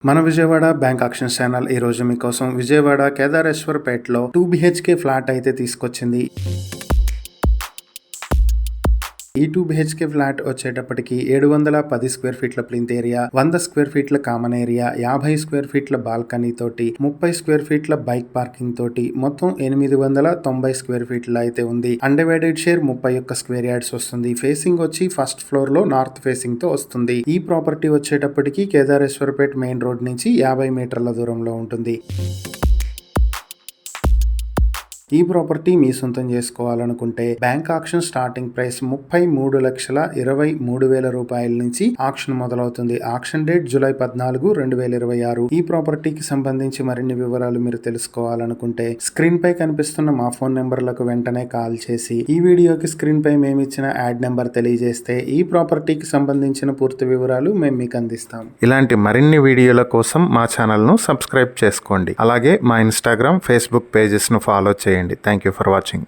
మన Vijayawada bank auction channel ఈ రోజు మీకోసం విజయవాడ కేదారేశ్వర్ పేటలో 2 BHK ఫ్లాట్ అయితే తీసుకొచ్చింది. ఈ 2 BHK ఫ్లాట్ వచ్చేటప్పటికి 710 స్క్వేర్ ఫీట్ల ప్లింత్ ఏరియా, 100 స్క్వేర్ ఫీట్ల కామన్ ఏరియా, 50 స్క్వేర్ ఫీట్ల బాల్కనీ తోటి, 30 స్క్వేర్ ఫీట్ల బైక్ పార్కింగ్ తోటి మొత్తం 890 స్క్వేర్ ఫీట్ల అయితే ఉంది. అన్డివైడెడ్ షేర్ 31 స్క్వేర్ యార్డ్స్ వస్తుంది. ఫేసింగ్ వచ్చి ఫస్ట్ ఫ్లోర్ లో నార్త్ ఫేసింగ్ తో వస్తుంది. ఈ ప్రాపర్టీ వచ్చేటప్పటికి కేదారేశ్వరపేట్ మెయిన్ రోడ్ నుంచి 50 మీటర్ల దూరంలో ఉంటుంది. ఈ ప్రాపర్టీ మీ సొంతం చేసుకోవాలనుకుంటే బ్యాంక్ ఆక్షన్ స్టార్టింగ్ ప్రైస్ 33,23,000 రూపాయల నుంచి ఆక్షన్ మొదలవుతుంది. Auction date July 14, 2026. ఈ ప్రాపర్టీకి సంబంధించి మరిన్ని వివరాలు మీరు తెలుసుకోవాలనుకుంటే స్క్రీన్ పై కనిపిస్తున్న మా ఫోన్ నెంబర్లకు వెంటనే కాల్ చేసి ఈ వీడియోకి స్క్రీన్ పై మేమిచ్చిన యాడ్ నెంబర్ తెలియజేస్తే ఈ ప్రాపర్టీకి సంబంధించిన పూర్తి వివరాలు మేము మీకు అందిస్తాం. ఇలాంటి మరిన్ని వీడియోల కోసం మా ఛానల్ ను సబ్స్క్రైబ్ చేసుకోండి. అలాగే మా ఇన్స్టాగ్రామ్, ఫేస్బుక్ పేజెస్ ను ఫాలో చేయండి. Thank you for watching.